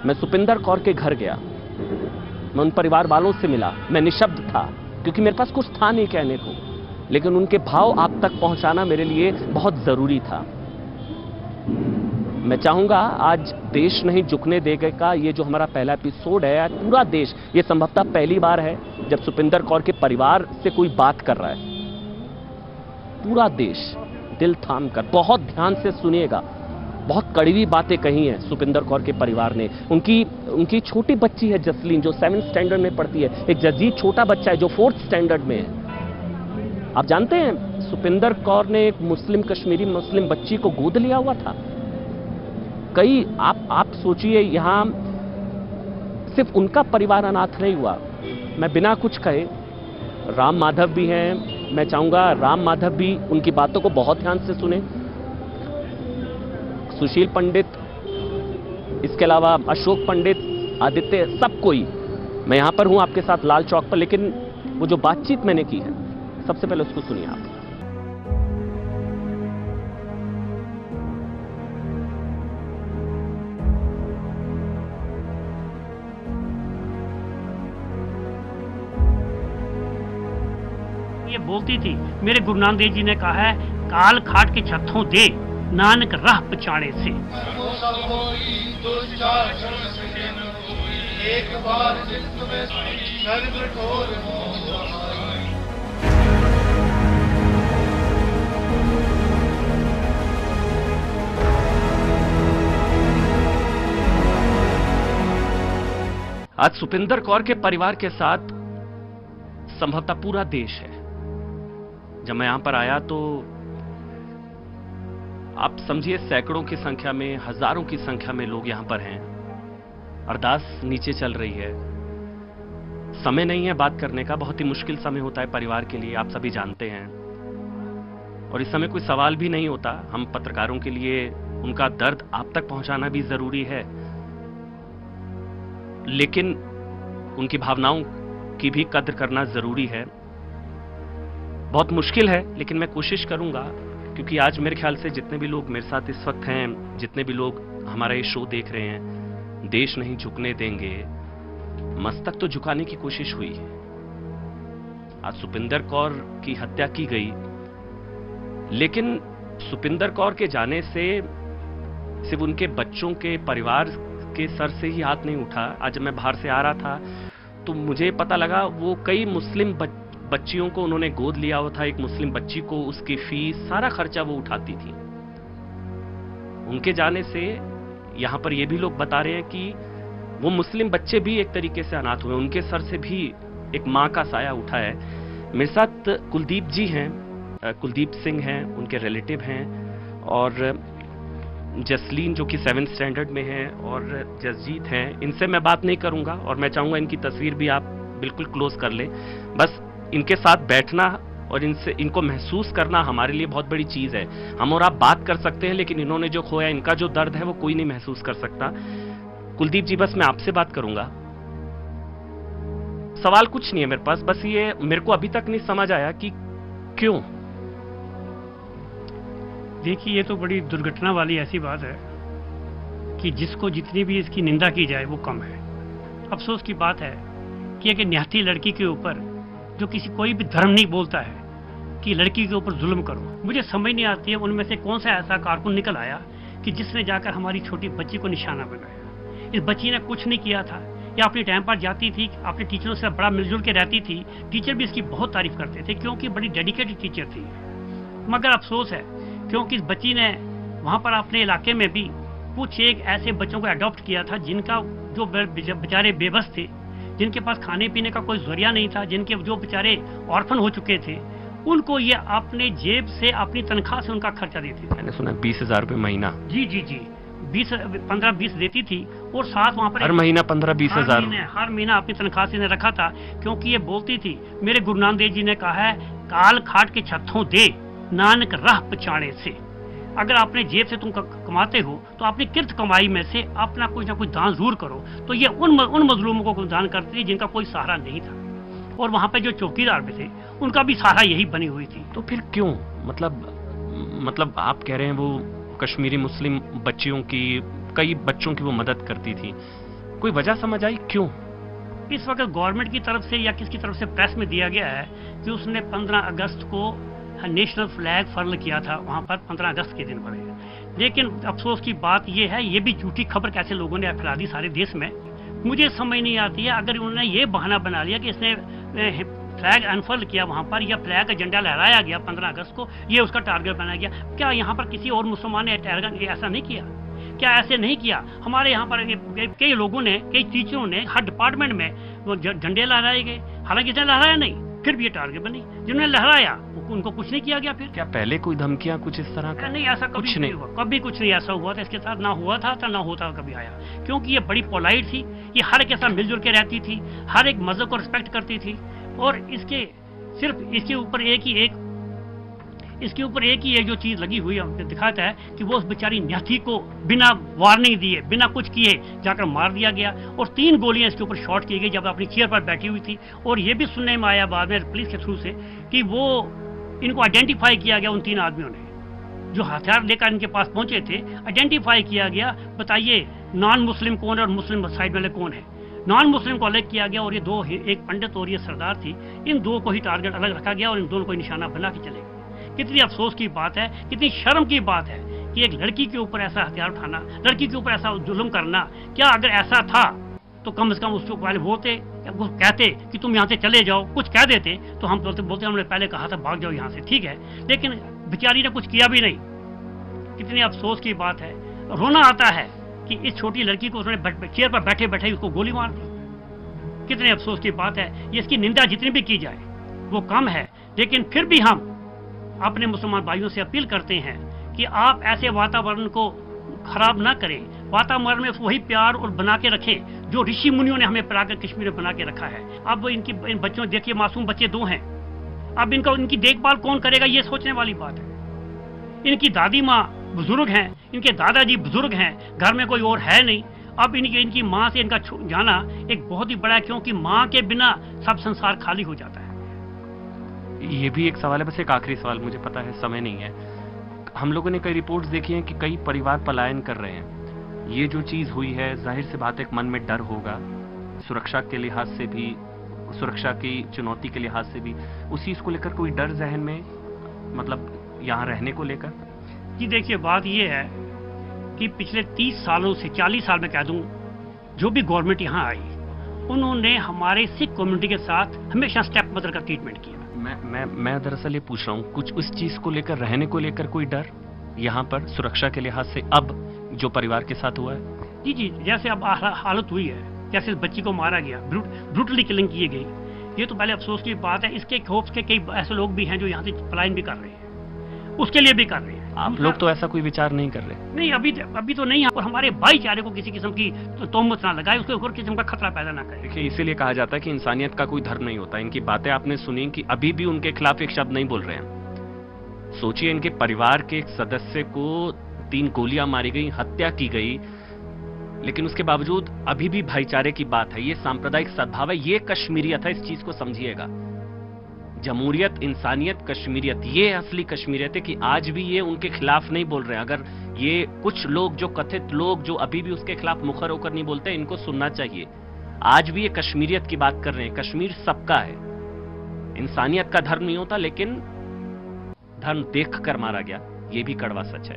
मैं सुपिंदर कौर के घर गया, मैं उन परिवार वालों से मिला, मैं निशब्द था क्योंकि मेरे पास कुछ था नहीं कहने को, लेकिन उनके भाव आप तक पहुंचाना मेरे लिए बहुत जरूरी था। मैं चाहूंगा आज देश नहीं झुकने देगा ये जो हमारा पहला एपिसोड है, आज पूरा देश, ये संभवतः पहली बार है जब सुपिंदर कौर के परिवार से कोई बात कर रहा है। पूरा देश दिल थाम कर बहुत ध्यान से सुनिएगा। बहुत कड़वी बातें कही हैं सुपिंदर कौर के परिवार ने। उनकी छोटी बच्ची है जसलीन जो 7th स्टैंडर्ड में पढ़ती है, एक जजीत छोटा बच्चा है जो 4th स्टैंडर्ड में है। आप जानते हैं सुपिंदर कौर ने एक कश्मीरी मुस्लिम बच्ची को गोद लिया हुआ था। कई आप सोचिए, यहां सिर्फ उनका परिवार अनाथ नहीं हुआ। मैं बिना कुछ कहे, राम माधव भी हैं, मैं चाहूंगा राम माधव भी उनकी बातों को बहुत ध्यान से सुने, सुशील पंडित, इसके अलावा अशोक पंडित, आदित्य, सब कोई। मैं यहां पर हूं आपके साथ लाल चौक पर, लेकिन वो जो बातचीत मैंने की है सबसे पहले उसको सुनिए आप। ये बोलती थी, मेरे गुरु नानक देव जी ने कहा है, काल खाट के छत्थों दे नानक राह पछाड़े से। एक बार आज सुपिंदर कौर के परिवार के साथ संभवतः पूरा देश है। जब मैं यहां पर आया तो आप समझिए सैकड़ों की संख्या में, हजारों की संख्या में लोग यहां पर हैं। अरदास नीचे चल रही है। समय नहीं है बात करने का, बहुत ही मुश्किल समय होता है परिवार के लिए, आप सभी जानते हैं। और इस समय कोई सवाल भी नहीं होता। हम पत्रकारों के लिए उनका दर्द आप तक पहुंचाना भी जरूरी है, लेकिन उनकी भावनाओं की भी कद्र करना जरूरी है। बहुत मुश्किल है, लेकिन मैं कोशिश करूंगा, क्योंकि आज मेरे ख्याल से जितने भी लोग मेरे साथ इस वक्त हैं, जितने भी लोग हमारा ये शो देख रहे हैं, देश नहीं झुकने देंगे, मस्तक तो झुकाने की कोशिश हुई। आज सुपिंदर कौर की हत्या की गई, लेकिन सुपिंदर कौर के जाने से सिर्फ उनके बच्चों के परिवार के सर से ही हाथ नहीं उठा। आज मैं बाहर से आ रहा था तो मुझे पता लगा वो कई मुस्लिम बच्चियों को उन्होंने गोद लिया हुआ था। एक मुस्लिम बच्ची को उसकी फीस, सारा खर्चा वो उठाती थी। उनके जाने से यहां पर ये भी लोग बता रहे हैं कि वो मुस्लिम बच्चे भी एक तरीके से अनाथ हुए, उनके सर से भी एक मां का साया उठा है। मेरे साथ कुलदीप जी हैं, कुलदीप सिंह हैं, उनके रिलेटिव हैं, और जसलीन जो कि 7th स्टैंडर्ड में है, और जसजीत हैं। इनसे मैं बात नहीं करूंगा और मैं चाहूंगा इनकी तस्वीर भी आप बिल्कुल क्लोज कर लें। बस इनके साथ बैठना और इनको महसूस करना हमारे लिए बहुत बड़ी चीज है। हम और आप बात कर सकते हैं, लेकिन इन्होंने जो खोया, इनका जो दर्द है, वो कोई नहीं महसूस कर सकता। कुलदीप जी, बस मैं आपसे बात करूंगा। सवाल कुछ नहीं है मेरे पास, बस ये मेरे को अभी तक नहीं समझ आया कि क्यों। देखिए, ये तो बड़ी दुर्घटना वाली ऐसी बात है कि जिसको जितनी भी इसकी निंदा की जाए वो कम है। अफसोस की बात है कि एक निहत्थी लड़की के ऊपर, जो कोई भी धर्म नहीं बोलता है कि लड़की के ऊपर जुल्म करो, मुझे समझ नहीं आती है उनमें से कौन सा ऐसा कारकुन निकल आया कि जिसने जाकर हमारी छोटी बच्ची को निशाना बनाया। इस बच्ची ने कुछ नहीं किया था, या अपने टाइम पर जाती थी, अपने टीचरों से बड़ा मिलजुल के रहती थी। टीचर भी इसकी बहुत तारीफ करते थे क्योंकि बड़ी डेडिकेटेड टीचर थी। मगर अफसोस है क्योंकि इस बच्ची ने वहां पर अपने इलाके में भी कुछ एक ऐसे बच्चों को अडॉप्ट किया था जिनका जो बेचारे बेबस थे, जिनके पास खाने पीने का कोई जरिया नहीं था, जिनके जो बेचारे ऑर्फन हो चुके थे, उनको ये अपने जेब से, अपनी तनख्वाह से उनका खर्चा देती थी। मैंने सुना 20,000 रुपए महीना। जी जी जी, 15-20 देती थी, और साथ वहाँ पर हर महीना 15-20 हजार हर महीना अपनी तनख्वाह से रखा था। क्योंकि ये बोलती थी, मेरे गुरु नानक देव जी ने कहा है, काल खाट के छत्थों दे नानक राह पछाड़े से। अगर अपने जेब से तुम कमाते हो तो अपनी किरत कमाई में से अपना कुछ ना कुछ दान जरूर करो। तो ये उन मजलूमों को दान करती थी जिनका कोई सहारा नहीं था, और वहां पे जो चौकीदार भी थे उनका भी सहारा यही बनी हुई थी। तो फिर क्यों, मतलब आप कह रहे हैं वो कश्मीरी मुस्लिम बच्चियों की, कई बच्चों की वो मदद करती थी, कोई वजह समझ आई क्यों? इस वक्त गवर्नमेंट की तरफ से या किसकी तरफ से प्रेस में दिया गया है कि उसने 15 अगस्त को नेशनल फ्लैग फर्ल किया था वहां पर 15 अगस्त के दिन पर। लेकिन अफसोस की बात यह है, ये भी झूठी खबर कैसे लोगों ने फैला दी सारे देश में, मुझे समझ नहीं आती है। अगर उन्होंने ये बहाना बना लिया कि इसने फ्लैग अनफर्ल किया वहां पर या फ्लैग का झंडा लहराया गया 15 अगस्त को, ये उसका टारगेट बनाया गया, क्या यहाँ पर किसी और मुसलमान ने ऐसा नहीं किया? क्या ऐसे नहीं किया? हमारे यहाँ पर कई लोगों ने, कई टीचरों ने हर डिपार्टमेंट में वो झंडे लहराए गए, हालांकि इसने लहराया नहीं, फिर भी ये टारगेट बनी। जिन्होंने लहराया उनको कुछ नहीं किया गया। फिर क्या पहले कोई धमकियां कुछ इस तरह का? नहीं, ऐसा कभी नहीं हुआ, कभी कुछ नहीं ऐसा हुआ था इसके साथ, ना हुआ था तो ना होता कभी आया, क्योंकि ये बड़ी पोलाइट थी, ये हर एक के साथ मिलजुल के रहती थी, हर एक मजहब को रिस्पेक्ट करती थी। और इसके सिर्फ इसके ऊपर एक ही जो चीज लगी हुई है दिखाता है कि वो उस बेचारी न्याथी को बिना वार्निंग दिए, बिना कुछ किए जाकर मार दिया गया और 3 गोलियां इसके ऊपर शॉट की गई जब अपनी चेयर पर बैठी हुई थी। और ये भी सुनने में आया बाद में पुलिस के थ्रू से कि वो इनको आइडेंटिफाई किया गया, उन 3 आदमियों ने जो हथियार लेकर इनके पास पहुंचे थे, आइडेंटिफाई किया गया। बताइए नॉन मुस्लिम कौन है और मुस्लिम साइड वाले कौन है? नॉन मुस्लिम को अलग किया गया और ये दो, एक पंडित और ये सरदार थी, इन 2 को ही टारगेट अलग रखा गया और इन दोनों को निशाना बना के चले गए। कितनी अफसोस की बात है, कितनी शर्म की बात है कि एक लड़की के ऊपर ऐसा हथियार उठाना, लड़की के ऊपर ऐसा जुल्म करना। क्या अगर ऐसा था तो कम से कम उसको पहले बोलते, कहते कि तुम यहाँ से चले जाओ, कुछ कह देते तो हम बोलते हमने पहले कहा था भाग जाओ यहाँ से, ठीक है, लेकिन बेचारी ने कुछ किया भी नहीं। कितनी अफसोस की बात है, रोना आता है कि इस छोटी लड़की को उसने चेयर पर बैठे बैठे उसको गोली मार दी। कितने अफसोस की बात है। ये इसकी निंदा जितनी भी की जाए वो कम है, लेकिन फिर भी हम अपने मुसलमान भाइयों से अपील करते हैं कि आप ऐसे वातावरण को खराब ना करें, वातावरण में वही प्यार और बना के रखें जो ऋषि मुनियों ने हमें पढ़ाकर कश्मीर में बना के रखा है। अब इन बच्चों, देखिए मासूम बच्चे 2 हैं, अब इनकी देखभाल कौन करेगा, ये सोचने वाली बात है। इनकी दादी माँ बुजुर्ग हैं, इनके दादाजी बुजुर्ग हैं, घर में कोई और है नहीं। अब इनकी माँ से इनका जाना एक बहुत ही बड़ा है, क्योंकि माँ के बिना सब संसार खाली हो जाता है। ये भी एक सवाल है, बस एक आखिरी सवाल, मुझे पता है समय नहीं है। हम लोगों ने कई रिपोर्ट्स देखी हैं कि कई परिवार पलायन कर रहे हैं। ये जो चीज हुई है, जाहिर सी बात है मन में डर होगा, सुरक्षा के लिहाज से भी, सुरक्षा की चुनौती के लिहाज से भी, उस चीज को लेकर कोई डर जहन में, मतलब यहाँ रहने को लेकर? जी देखिए, बात ये है कि पिछले 30 सालों से 40 साल में कह दूं, जो भी गवर्नमेंट यहाँ आई उन्होंने हमारे सिख कम्युनिटी के साथ हमेशा स्टेप मदर का ट्रीटमेंट किया। मैं दरअसल ये पूछ रहा हूँ, कुछ उस चीज को लेकर, रहने को लेकर कोई डर यहाँ पर सुरक्षा के लिहाज से अब जो परिवार के साथ हुआ है? जी, जैसे अब हालत हुई है, जैसे इस बच्ची को मारा गया, ब्रूटली किलिंग की गई, ये तो पहले अफसोस की बात है। इसके खौफ के कई ऐसे लोग भी हैं जो यहाँ से पलायन भी कर रहे हैं, उसके लिए भी कर रहे हैं। आप लोग तो ऐसा कोई विचार नहीं कर रहे? नहीं, अभी तो नहीं। और हमारे भाईचारे को किसी किस्म की तोहमत ना लगाए, उसके ऊपर किस्म का खतरा पैदा ना करे। देखिए, इसीलिए कहा जाता है कि इंसानियत का कोई धर्म नहीं होता। इनकी बातें आपने सुनी कि अभी भी उनके खिलाफ एक शब्द नहीं बोल रहे हैं। सोचिए, इनके परिवार के एक सदस्य को 3 गोलियां मारी गई, हत्या की गई, लेकिन उसके बावजूद अभी भी भाईचारे की बात है। ये सांप्रदायिक सद्भाव है, ये कश्मीरियत है, इस चीज को समझिएगा। जमहूरियत, इंसानियत, कश्मीरियत, ये असली कश्मीरियत है कि आज भी ये उनके खिलाफ नहीं बोल रहे हैं। अगर ये कुछ लोग, जो कथित लोग, जो अभी भी उसके खिलाफ मुखर होकर नहीं बोलते, इनको सुनना चाहिए। आज भी ये कश्मीरियत की बात कर रहे हैं। कश्मीर सबका है, इंसानियत का धर्म नहीं होता, लेकिन धर्म देख कर मारा गया, ये भी कड़वा सच है।